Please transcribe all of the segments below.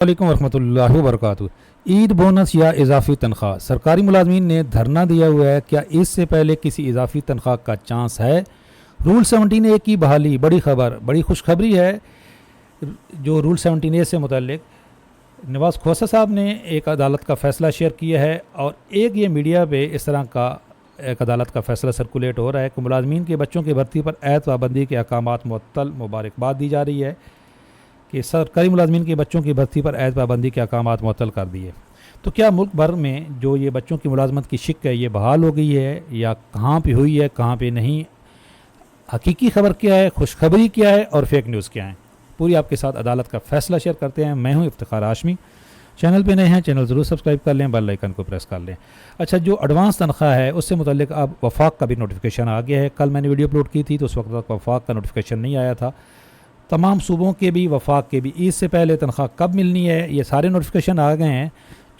वालेकुम वरहमतुल्लाहि वबरकातुहू। ईद बोनस या इजाफी तनख्वाह, सरकारी मुलाजमीन ने धरना दिया हुआ है। क्या ईद से पहले किसी इजाफी तनख्वाह का चांस है? रूल 17A की बहाली, बड़ी खबर, बड़ी खुशखबरी है। जो रूल 17A से मुतल्लिक नवाज़ खोसा साहब ने एक अदालत का फ़ैसला शेयर किया है और एक ये मीडिया पे इस तरह का एक अदालत का फ़ैसला सर्कुलेट हो रहा है कि मुलाजमीन के बच्चों की भर्ती पर ऐद पाबंदी के अहकामात मुअत्तल। मुबारकबाद दी जा रही है कि सरकारी मुलाजमीन के बच्चों की भर्ती पर ऐद पाबंदी के अहकामात मुअत्तल कर दिए। तो क्या मुल्क भर में जो ये बच्चों की मुलाजमत की शिक है ये बहाल हो गई है या कहाँ पे हुई है, कहाँ पे नहीं? हकीकी खबर क्या है, खुशखबरी क्या है और फेक न्यूज़ क्या है, पूरी आपके साथ अदालत का फ़ैसला शेयर करते हैं। मैं हूँ इफ्तिखार हाशमी। चैनल पे नए हैं, चैनल ज़रूर सब्सक्राइब कर लें, बेल आइकन को प्रेस कर लें। अच्छा, जो एडवांस तनख्वाह है उससे मुतल्लिक अब वफाक का भी नोटिफिकेशन आ गया है। कल मैंने वीडियो अपलोड की थी तो उस वक्त तक वफाक का नोटिफिकेशन नहीं आया था। तमाम सूबों के भी, वफाक के भी ईद से पहले तनख्वाह कब मिलनी है ये सारे नोटिफिकेशन आ गए हैं।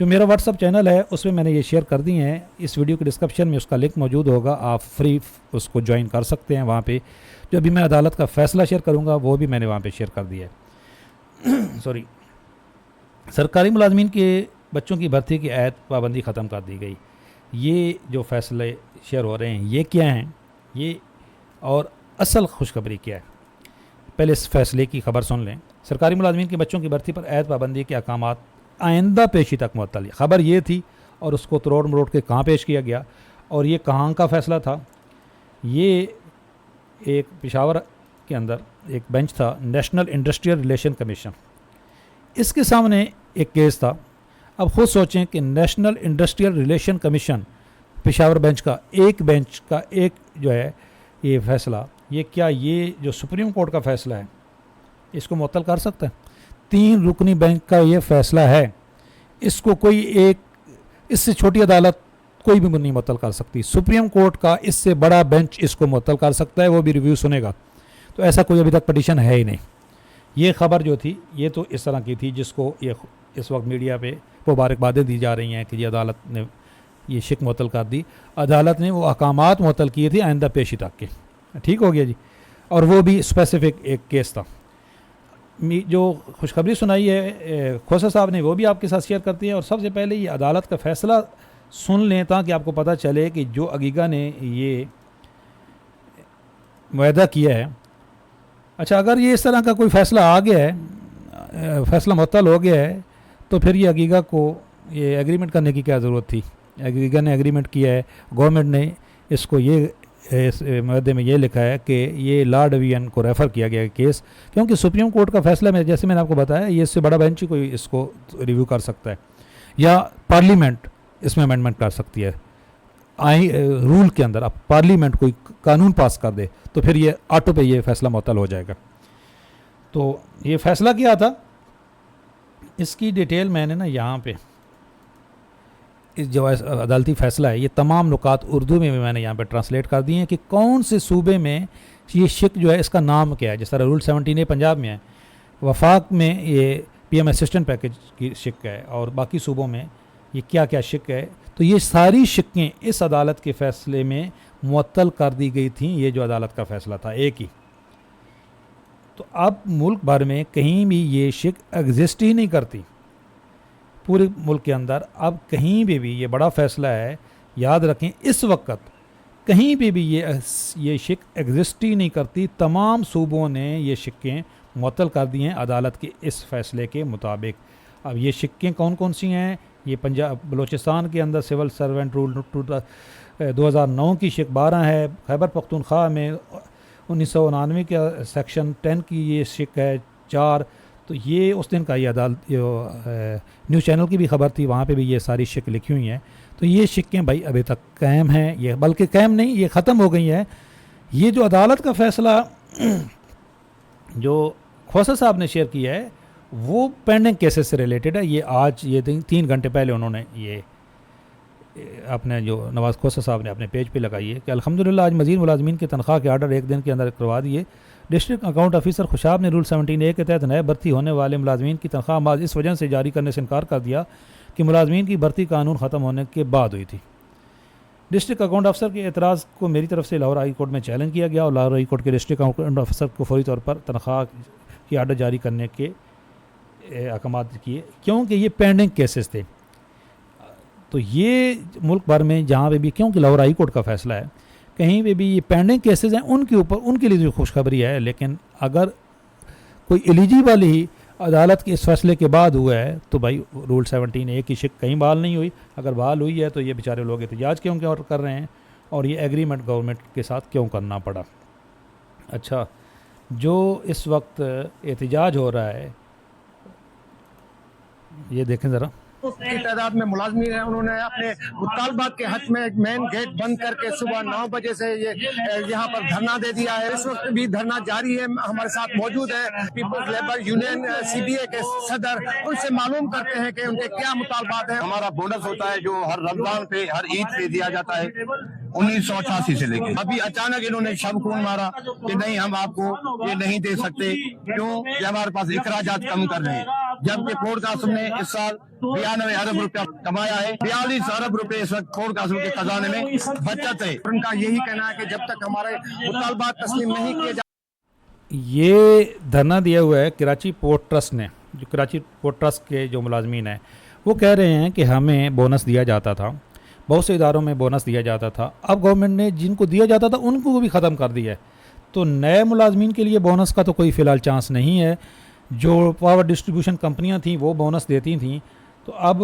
जो मेरा व्हाट्सअप चैनल है उसमें मैंने ये शेयर कर दिए हैं। इस वीडियो के डिस्क्रिप्शन में उसका लिंक मौजूद होगा, आप फ्री उसको ज्वाइन कर सकते हैं। वहाँ पे जो अभी मैं अदालत का फ़ैसला शेयर करूँगा वो भी मैंने वहाँ पे शेयर कर दिया है। सॉरी, सरकारी मुलाजमीन के बच्चों की भर्ती की ऐद पाबंदी ख़त्म कर दी गई। ये जो फ़ैसले शेयर हो रहे हैं ये क्या हैं, ये और असल खुशखबरी क्या है, पहले इस फैसले की खबर सुन लें। सरकारी मुलाजमीन के बच्चों की भर्ती पर ऐद पाबंदी के अहकामात आइंदा पेशी तक मुअत्तल। खबर ये थी और उसको तरोड़ मरोड़ के कहाँ पेश किया गया और ये कहाँ का फ़ैसला था? ये एक पेशावर के अंदर एक बेंच था, नेशनल इंडस्ट्रियल रिलेशन कमीशन, इसके सामने एक केस था। अब खुद सोचें कि national industrial relation commission Peshawar bench का एक जो है ये फ़ैसला, ये क्या ये जो सुप्रीम कोर्ट का फ़ैसला है इसको मुअत्तल कर सकता है? 3 रुकनी बेंच का ये फ़ैसला है, इसको कोई एक, इससे छोटी अदालत कोई भी नहीं मुअत्तल कर सकती। सुप्रीम कोर्ट का इससे बड़ा बेंच इसको मुअत्तल कर सकता है, वो भी रिव्यू सुनेगा। तो ऐसा कोई अभी तक पटिशन है ही नहीं। ये खबर जो थी ये तो इस तरह की थी जिसको ये इस वक्त मीडिया पे मुबारकबादें दी जा रही हैं कि ये अदालत ने ये शिक मुअत्तल कर दी। अदालत ने वो अहकामात मुअत्तल किए थे आइंदा पेशी तक के। ठीक हो गया जी। और वो भी स्पेसिफिक एक केस था। जो खुशखबरी सुनाई है खोसा साहब ने वो भी आपके साथ शेयर करती है। और सबसे पहले ये अदालत का फ़ैसला सुन लें ताकि आपको पता चले कि जो अगीगा ने ये मुआहदा किया है, अच्छा अगर ये इस तरह का कोई फ़ैसला आ गया है, फ़ैसला मुअत्तल हो गया है, तो फिर ये अगीगा को ये एग्रीमेंट करने की क्या ज़रूरत थी? अगीगा ने एग्रीमेंट किया है, गवर्नमेंट ने इसको ये इस मुद्दे में ये लिखा है कि ये लॉ डिवीजन को रेफ़र किया गया केस, क्योंकि सुप्रीम कोर्ट का फ़ैसला में जैसे मैंने आपको बताया ये इससे बड़ा बेंच ही कोई इसको रिव्यू कर सकता है या पार्लियामेंट इसमें अमेंडमेंट कर सकती है। रूल के अंदर अब पार्लियामेंट कोई कानून पास कर दे तो फिर ये ऑटो पे ये फ़ैसला मुअत्तल हो जाएगा। तो ये फ़ैसला क्या था, इसकी डिटेल मैंने ना यहाँ पे इस जो अदालती फ़ैसला है ये तमाम नुकात उर्दू में भी मैंने यहाँ पे ट्रांसलेट कर दिए हैं कि कौन से सूबे में ये शिक जो है इसका नाम क्या है। जिस तरह रूल 17A पंजाब में है, वफाक में ये PM असिस्टेंट पैकेज की शिक है और बाकी सूबों में ये क्या क्या शिक है। तो ये सारी शिक्कें इस अदालत के फ़ैसले में मुअत्तल कर दी गई थी। ये जो अदालत का फ़ैसला था एक ही, तो अब मुल्क भर में कहीं भी ये शिक एग्जिस्ट ही नहीं करती। पूरे मुल्क के अंदर अब कहीं भी ये बड़ा फ़ैसला है, याद रखें इस वक्त कहीं पे भी ये शिक एग्जिस्ट ही नहीं करती। तमाम सूबों ने ये शिक्कें मुअत्तल कर दी हैं अदालत के इस फ़ैसले के मुताबिक। अब ये शिक्कें कौन कौन सी हैं? ये पंजाब बलूचिस्तान के अंदर सिविल सर्वेंट रूल 2009 की शिक 12 है। खैबर पख्तूनख्वा में 1999 के सेक्शन 10 की ये शिक है 4। तो ये उस दिन का ये अदालत न्यूज़ चैनल की भी खबर थी, वहाँ पे भी ये सारी शिक लिखी हुई हैं। तो ये शिक्कें भाई अभी तक कायम हैं, ये बल्कि कायम नहीं, ये ख़त्म हो गई हैं। ये जो अदालत का फ़ैसला जो खोसा साहब ने शेयर किया है वो पेंडिंग केसेस से रिलेटेड है। ये आज ये 3 घंटे पहले उन्होंने ये अपने जो नवाज़ खोसा साहब ने अपने पेज पे लगाई है कि अल्हम्दुलिल्लाह आज मज़ीद मुलाजमीन की तनख्वाह के आर्डर 1 दिन के अंदर करवा दिए। डिस्ट्रिक्ट अकाउंट ऑफिसर खुशाब ने रूल 17A के तहत नए भर्ती होने वाले मुलाजमीन की तनख्वाह माज इस वजह से जारी करने से इनकार कर दिया कि मुलाजमीन की भर्ती कानून ख़त्म होने के बाद हुई थी। डिस्ट्रिक्ट अकाउंट अफसर के एतराज़ को मेरी तरफ से लाहौर हाई कोर्ट में चैलेंज किया गया और लाहौर हाई कोर्ट के डिस्ट्रिक्ट अकाउंट अफसर को फौरी तौर पर तनख्वाह की आर्डर जारी करने के अहकाम किए, क्योंकि ये पेंडिंग केसेस थे। तो ये मुल्क भर में जहाँ पे भी, क्योंकि लाहौर हाई कोर्ट का फ़ैसला है, कहीं पे भी ये पेंडिंग केसेस हैं उनके ऊपर, उनके लिए जो खुशखबरी है। लेकिन अगर कोई एलिजिबल ही अदालत के इस फैसले के बाद हुआ है तो भाई रूल 17A की शिक कहीं बहाल नहीं हुई। अगर बहाल हुई है तो ये बेचारे लोग एहतजाज क्यों क्यों कर रहे हैं, और ये एग्रीमेंट गवर्नमेंट के साथ क्यों करना पड़ा। अच्छा, जो इस वक्त एहतजाज हो रहा है ये देखें ज़रा। की तादाद में मुलाजमीन है, उन्होंने अपने मुतालबात के हक में मेन गेट बंद करके सुबह 9 बजे से ये यहाँ पर धरना दे दिया है। इस वक्त भी धरना जारी है। हमारे साथ मौजूद है पीपल्स लेबर यूनियन CBA के सदर, उनसे मालूम करते हैं कि उनके क्या मुतालबात है। हमारा बोनस होता है जो हर रमजान पे, हर ईद पे दिया जाता है 1988 से लेके। अभी अचानक इन्होंने शब खून मारा कि नहीं, हम आपको ये नहीं दे सकते, क्यों कि हमारे पास इखराजात कम कर रहे हैं। जबकि कोर्ट कासिम ने इस साल 92 अरब रुपया कमाया है। 42 अरब रुपए इस वक्त कोर्ट कासिम के खजाने में बचत है। उनका यही कहना है कि जब तक हमारे मुतालबात तस्लीम नहीं किए ये धरना दिया हुआ है कराची पोर्ट ट्रस्ट ने। जो कराची पोर्ट ट्रस्ट के जो मुलाजमीन हैं वो कह रहे हैं कि हमें बोनस दिया जाता था, बहुत से इदारों में बोनस दिया जाता था, अब गवर्नमेंट ने जिनको दिया जाता था उनको भी ख़त्म कर दिया है। तो नए मुलाजमीन के लिए बोनस का तो कोई फ़िलहाल चांस नहीं है। जो पावर डिस्ट्रीब्यूशन कंपनियां थी वो बोनस देती थी, तो अब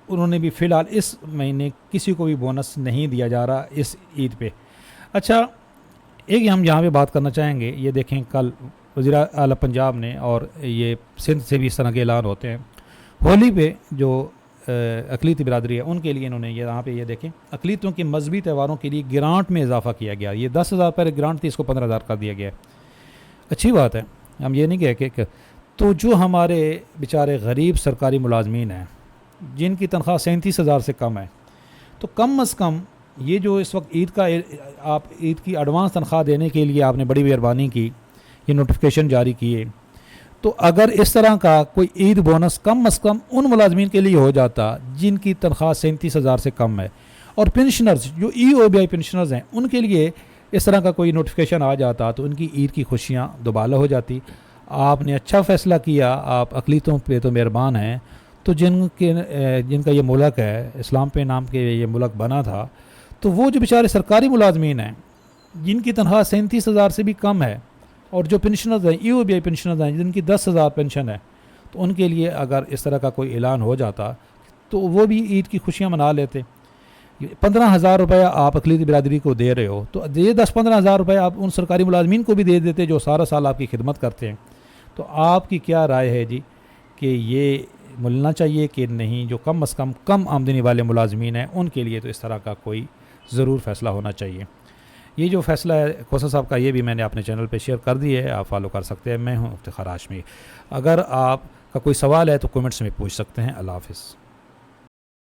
उन्होंने भी फ़िलहाल इस महीने किसी को भी बोनस नहीं दिया जा रहा इस ईद पे। अच्छा, एक हम यहाँ पे बात करना चाहेंगे, ये देखें कल वज़ीर आला पंजाब ने, और ये सिंध से भी इस तरह के ऐलान होते हैं, होली पे जो अक़लीती बिरादरी है उनके लिए इन्होंने ये यहाँ पे ये देखें अक़लीतों के मजहबी त्योहारों के लिए ग्रांट में इजाफा किया गया। ये 10,000 पहले ग्रांट थी, इसको 15,000 कर दिया गया। अच्छी बात है, हम ये नहीं कह के। तो जो हमारे बेचारे गरीब सरकारी मुलाजमीन हैं जिनकी तनख्वाह 37,000 से कम है, तो कम अज़ कम ये जो इस वक्त ईद का, आप ईद की एडवांस तनख्वाह देने के लिए आपने बड़ी मेहरबानी की, ये नोटिफिकेशन जारी किए, तो अगर इस तरह का कोई ईद बोनस कम अज़ कम उन मुलाजमीन के लिए हो जाता जिनकी तनख्वाह 37,000 से कम है, और पेंशनर्स जो EOBI पेंशनर्स हैं उनके लिए इस तरह का कोई नोटिफिकेशन आ जाता तो उनकी ईद की खुशियाँ दोबाला हो जाती। आपने अच्छा फ़ैसला किया, आप अक़लीतों पे तो मेहरबान हैं। तो जिनका ये मुल्क है, इस्लाम पे नाम के ये मुल्क बना था, तो वो जो बेचारे सरकारी मुलाजमीन हैं जिनकी तनख्वाह 37,000 से भी कम है, और जो पेंशनर्स हैं EOBI पेंशनर्स हैं जिनकी 10,000 पेंशन है, तो उनके लिए अगर इस तरह का कोई ऐलान हो जाता तो वो भी ईद की खुशियाँ मना लेते। 15,000 रुपया आप अक़लीती बिरादरी को दे रहे हो, तो ये 10-15,000 रुपये आप उन सरकारी मुलाजमीन को भी दे देते जो सारा साल आपकी खिदमत करते हैं। तो आपकी क्या राय है जी कि ये मिलना चाहिए कि नहीं? जो कम अज़ कम आमदनी वाले मुलाजमीन हैं उनके लिए तो इस तरह का कोई ज़रूर फ़ैसला होना चाहिए। ये जो फ़ैसला है खोसा साहब का, ये भी मैंने अपने चैनल पे शेयर कर दिया है, आप फॉलो कर सकते हैं। मैं हूँ इफ्तिखार हाशमी। अगर आपका कोई सवाल है तो कमेंट्स में पूछ सकते हैं। अल्लाह हाफ़िज़।